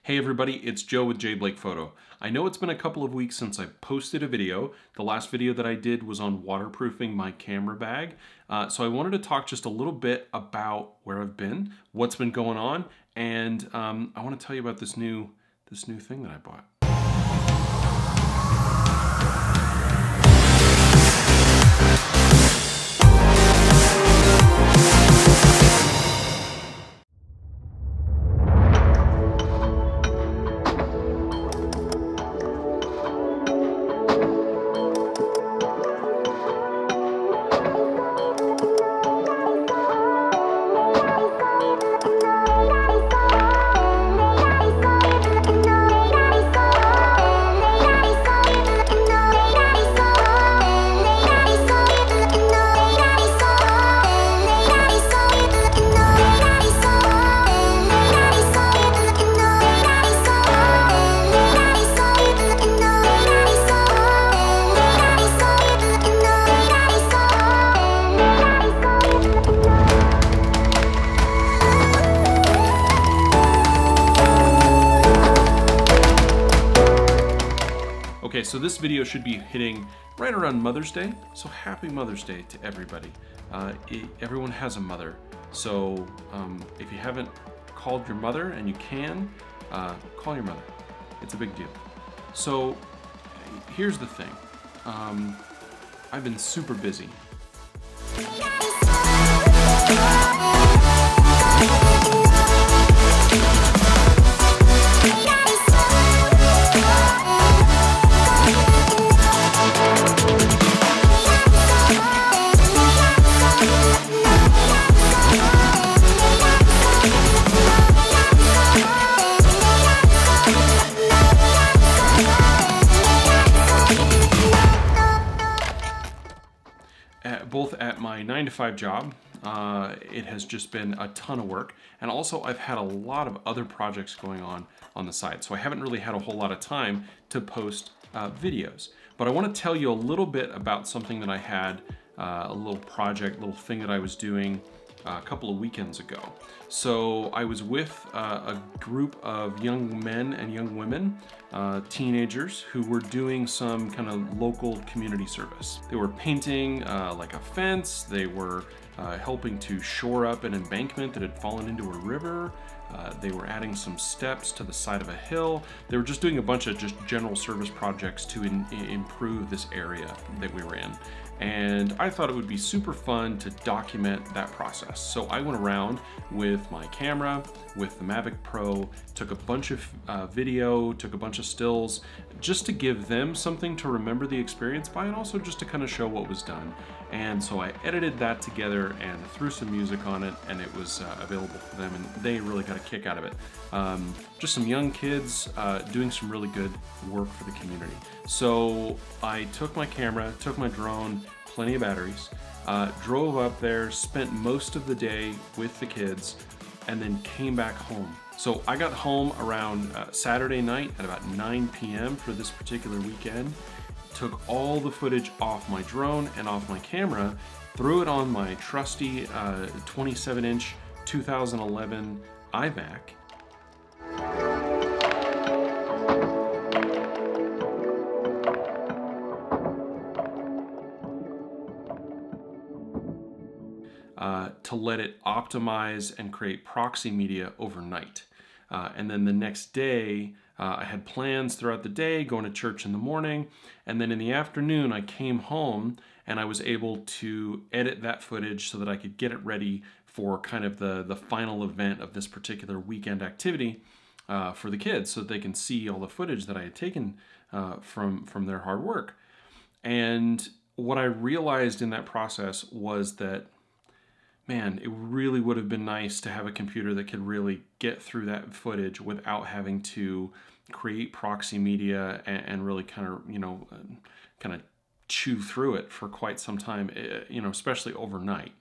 Hey everybody, it's Joe with J Blake Photo. I know it's been a couple of weeks since I posted a video. The last video that I did was on waterproofing my camera bag. So I wanted to talk just a little bit about where I've been, what's been going on, and I want to tell you about this new thing that I bought. Okay, so this video should be hitting right around Mother's Day, so happy Mother's Day to everybody. Everyone has a mother, so if you haven't called your mother and you can, call your mother. It's a big deal. So here's the thing. I've been super busy. Both at my 9-to-5 job, it has just been a ton of work, and also I've had a lot of other projects going on the side, so I haven't really had a whole lot of time to post videos. But I want to tell you a little bit about something that I had, a little project, little thing that I was doing a couple of weekends ago. So I was with a group of young men and young women, teenagers, who were doing some kind of local community service. They were painting like a fence, they were helping to shore up an embankment that had fallen into a river, they were adding some steps to the side of a hill. They were just doing a bunch of just general service projects to improve this area that we were in. And I thought it would be super fun to document that process. So I went around with my camera, with the Macbook Pro, took a bunch of video, took a bunch of stills, just to give them something to remember the experience by, and also just to kind of show what was done. And so I edited that together and threw some music on it, and it was available for them, and they really got a kick out of it. Just some young kids doing some really good work for the community. So I took my camera, took my drone, plenty of batteries, drove up there, spent most of the day with the kids, and then came back home. So I got home around Saturday night at about 9 p.m. for this particular weekend, took all the footage off my drone and off my camera, threw it on my trusty 27-inch 2011 iMac, to let it optimize and create proxy media overnight. And then the next day, I had plans throughout the day, going to church in the morning, and then in the afternoon I came home and I was able to edit that footage so that I could get it ready for kind of the final event of this particular weekend activity for the kids, so that they can see all the footage that I had taken from their hard work. And what I realized in that process was that, man, it really would have been nice to have a computer that could really get through that footage without having to create proxy media and really kind of chew through it for quite some time, especially overnight.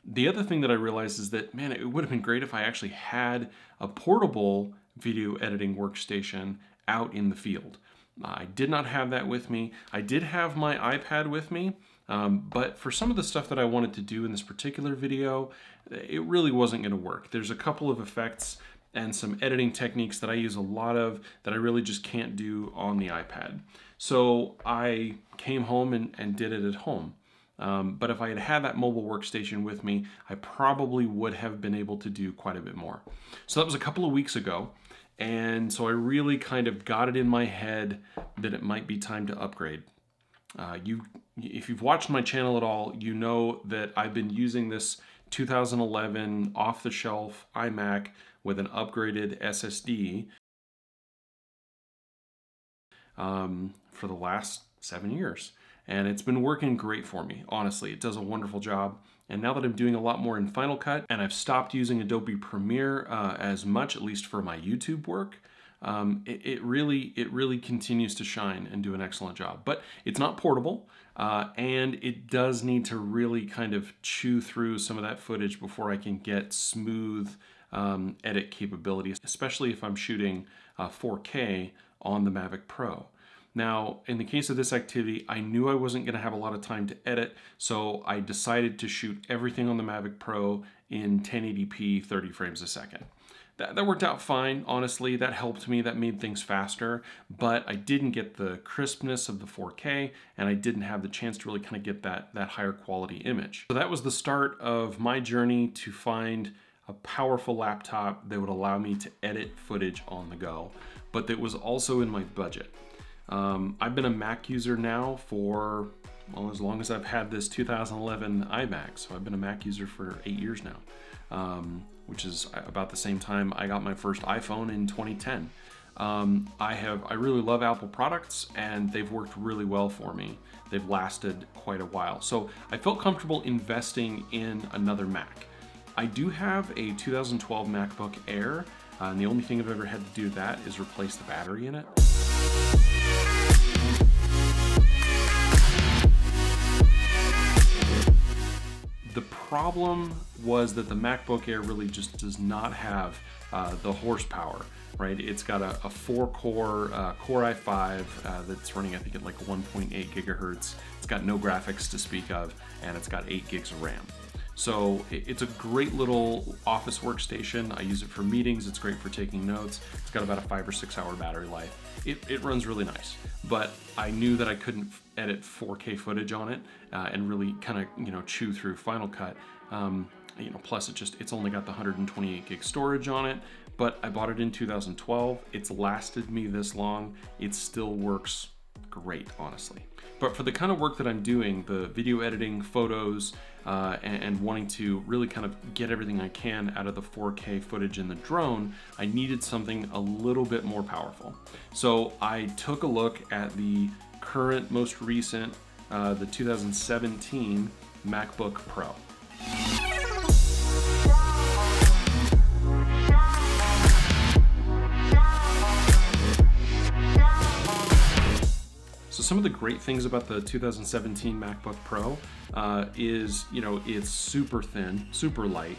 The other thing that I realized is that, man, it would have been great if I actually had a portable video editing workstation out in the field. I did not have that with me. I did have my iPad with me, but for some of the stuff that I wanted to do in this particular video, it really wasn't going to work. There's a couple of effects and some editing techniques that I use a lot of that I really just can't do on the iPad. So I came home and did it at home. But if I had had that mobile workstation with me, I probably would have been able to do quite a bit more. So that was a couple of weeks ago. And so I really kind of got it in my head that it might be time to upgrade. If you've watched my channel at all, you know that I've been using this 2011 off-the-shelf iMac with an upgraded SSD for the last 7 years. And it's been working great for me, honestly. It does a wonderful job. And now that I'm doing a lot more in Final Cut, and I've stopped using Adobe Premiere as much, at least for my YouTube work, it really continues to shine and do an excellent job. But it's not portable, and it does need to really kind of chew through some of that footage before I can get smooth edit capabilities, especially if I'm shooting 4K on the Macbook Pro. Now, in the case of this activity, I knew I wasn't going to have a lot of time to edit, so I decided to shoot everything on the Macbook Pro in 1080p 30 frames a second. That worked out fine, honestly. That helped me, that made things faster, but I didn't get the crispness of the 4K, and I didn't have the chance to really kind of get that higher quality image. So that was the start of my journey to find a powerful laptop that would allow me to edit footage on the go, but that was also in my budget. I've been a Mac user now for, well, as long as I've had this 2011 iMac, so I've been a Mac user for 8 years now, which is about the same time I got my first iPhone in 2010. I really love Apple products, and they've worked really well for me. They've lasted quite a while, so I felt comfortable investing in another Mac. I do have a 2012 MacBook Air, and the only thing I've ever had to do with that is replace the battery in it. The problem was that the MacBook Air really just does not have the horsepower, right? It's got a 4-core Core i5 that's running, I think, at like 1.8 gigahertz. It's got no graphics to speak of, and it's got 8 gigs of RAM. So it's a great little office workstation. I use it for meetings. It's great for taking notes. It's got about a 5 or 6 hour battery life. It runs really nice, but I knew that I couldn't edit 4K footage on it and really kind of, chew through Final Cut. Plus it's only got the 128 gig storage on it, but I bought it in 2012. It's lasted me this long. It still works great, honestly. But for the kind of work that I'm doing, the video editing, photos, and wanting to really kind of get everything I can out of the 4K footage in the drone, I needed something a little bit more powerful. So I took a look at the current, most recent, the 2017 MacBook Pro. So some of the great things about the 2017 MacBook Pro is, it's super thin, super light,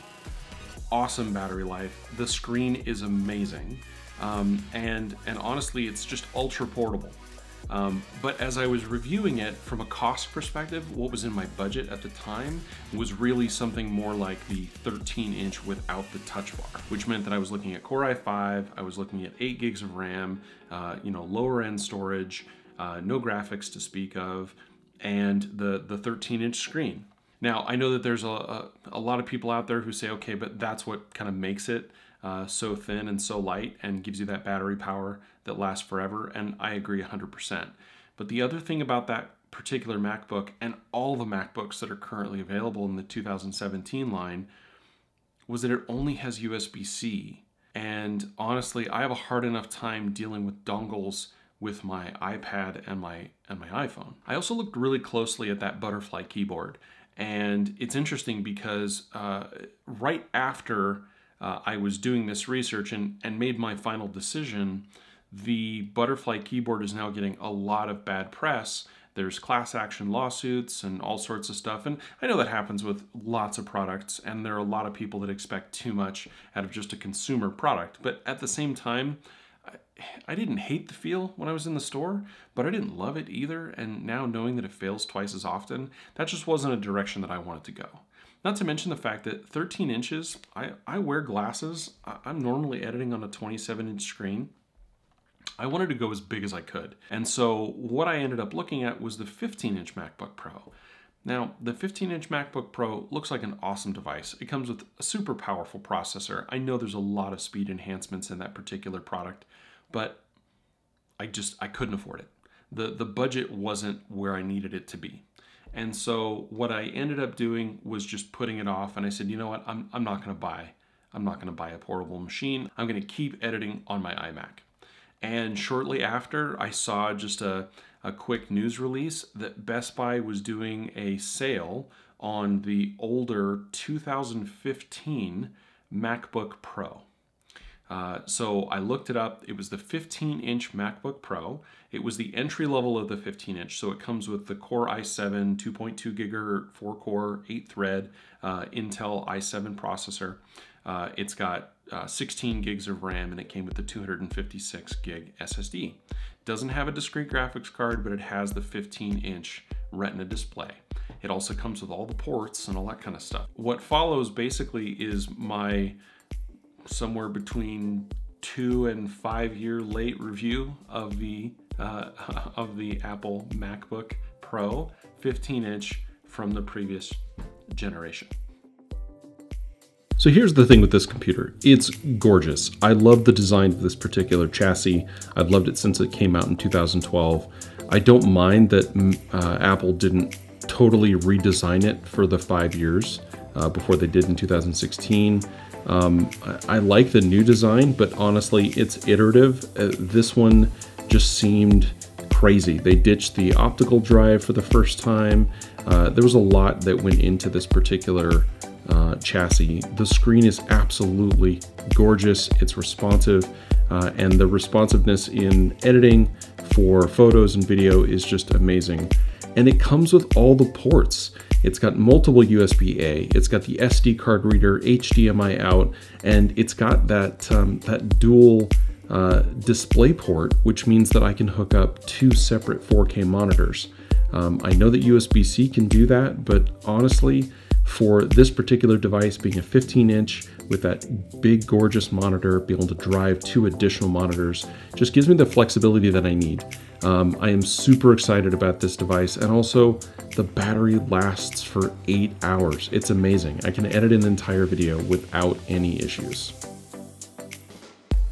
awesome battery life. The screen is amazing, and honestly, it's just ultra portable. But as I was reviewing it from a cost perspective, what was in my budget at the time was really something more like the 13-inch without the touch bar, which meant that I was looking at Core i5, I was looking at 8 gigs of RAM, lower end storage, no graphics to speak of, and the 13-inch screen. Now, I know that there's a lot of people out there who say, okay, but that's what kind of makes it so thin and so light and gives you that battery power that lasts forever, and I agree 100%. But the other thing about that particular MacBook and all the MacBooks that are currently available in the 2017 line was that it only has USB-C. And honestly, I have a hard enough time dealing with dongles with my iPad and my iPhone. I also looked really closely at that butterfly keyboard, and it's interesting because right after I was doing this research and made my final decision, the butterfly keyboard is now getting a lot of bad press. There's class action lawsuits and all sorts of stuff, and I know that happens with lots of products, and there are a lot of people that expect too much out of just a consumer product. But at the same time, I didn't hate the feel when I was in the store, but I didn't love it either. And now knowing that it fails twice as often, that just wasn't a direction that I wanted to go. Not to mention the fact that 13 inches, I wear glasses. I'm normally editing on a 27-inch screen. I wanted to go as big as I could. And so what I ended up looking at was the 15-inch MacBook Pro. Now, the 15-inch MacBook Pro looks like an awesome device. It comes with a super powerful processor. I know there's a lot of speed enhancements in that particular product, but I couldn't afford it. The budget wasn't where I needed it to be. And so what I ended up doing was just putting it off, and I said, you know what, I'm not gonna buy a portable machine. I'm gonna keep editing on my iMac. And shortly after, I saw just a quick news release that Best Buy was doing a sale on the older 2015 MacBook Pro. So I looked it up. It was the 15-inch MacBook Pro. It was the entry level of the 15-inch. So it comes with the Core i7 2.2 gigahertz 4-core 8-thread Intel i7 processor. It's got 16 gigs of RAM, and it came with the 256 gig SSD. Doesn't have a discrete graphics card, but it has the 15-inch Retina display. It also comes with all the ports and all that kind of stuff. What follows basically is my somewhere between 2 and 5 year late review of the Apple MacBook Pro 15-inch from the previous generation. So here's the thing with this computer. It's gorgeous. I love the design of this particular chassis. I've loved it since it came out in 2012. I don't mind that Apple didn't totally redesign it for the 5 years before they did in 2016. I like the new design, but honestly, it's iterative. This one just seemed crazy. They ditched the optical drive for the first time. There was a lot that went into this particular chassis. The screen is absolutely gorgeous. It's responsive, and the responsiveness in editing for photos and video is just amazing. And it comes with all the ports. It's got multiple USB-A, it's got the SD card reader, HDMI out, and it's got that, that dual display port, which means that I can hook up 2 separate 4K monitors. I know that USB-C can do that, but honestly, for this particular device being a 15-inch with that big gorgeous monitor, be able to drive 2 additional monitors, just gives me the flexibility that I need. I am super excited about this device, and also the battery lasts for 8 hours. It's amazing. I can edit an entire video without any issues.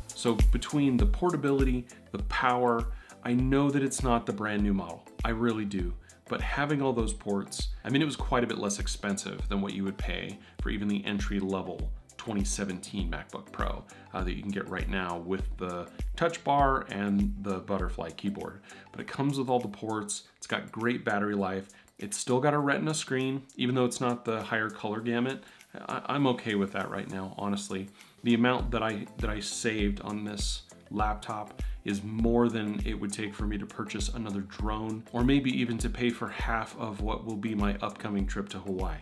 So between the portability, the power, I know that it's not the brand new model. I really do. But having all those ports, I mean, it was quite a bit less expensive than what you would pay for even the entry-level 2017 MacBook Pro that you can get right now with the touch bar and the butterfly keyboard. But it comes with all the ports, it's got great battery life, it's still got a Retina screen, even though it's not the higher color gamut. I'm okay with that right now, honestly. The amount that I saved on this laptop is more than it would take for me to purchase another drone, or maybe even to pay for half of what will be my upcoming trip to Hawaii,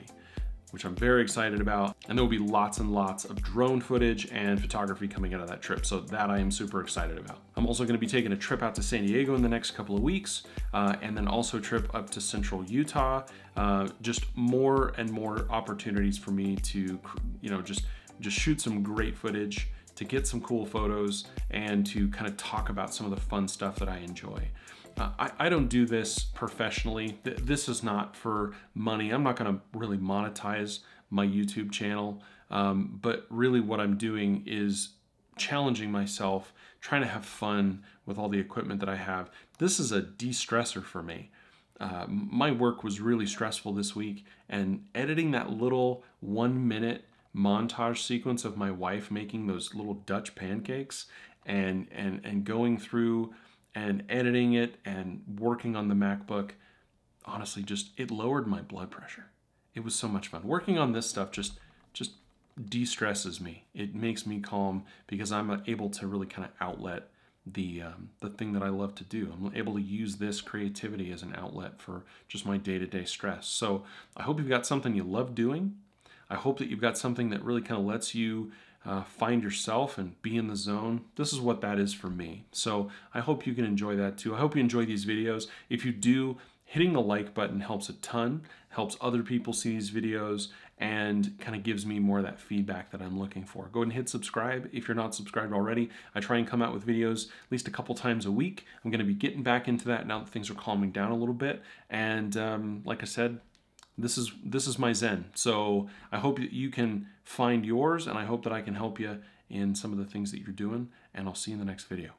which I'm very excited about. And there will be lots and lots of drone footage and photography coming out of that trip, so that I am super excited about. I'm also gonna be taking a trip out to San Diego in the next couple of weeks, and then also a trip up to central Utah. Just more and more opportunities for me to, just shoot some great footage, to get some cool photos, and to kind of talk about some of the fun stuff that I enjoy. I don't do this professionally. This is not for money. I'm not gonna really monetize my YouTube channel, but really what I'm doing is challenging myself, trying to have fun with all the equipment that I have. This is a de-stressor for me. My work was really stressful this week, and editing that little 1-minute montage sequence of my wife making those little Dutch pancakes and going through and editing it and working on the MacBook, honestly, it lowered my blood pressure. It was so much fun. Working on this stuff just de-stresses me. It makes me calm because I'm able to really kind of outlet the thing that I love to do. I'm able to use this creativity as an outlet for just my day-to-day stress. So I hope you've got something you love doing. I hope that you've got something that really kind of lets you find yourself and be in the zone. This is what that is for me. So I hope you can enjoy that too. I hope you enjoy these videos. If you do, Hitting the like button helps a ton, helps other people see these videos, and kind of gives me more of that feedback that I'm looking for. Go ahead and hit subscribe if you're not subscribed already. I try and come out with videos at least a couple times a week. I'm going to be getting back into that now that things are calming down a little bit. And like I said, this is my zen. So I hope that you can find yours, and I hope that I can help you in some of the things that you're doing, and I'll see you in the next video.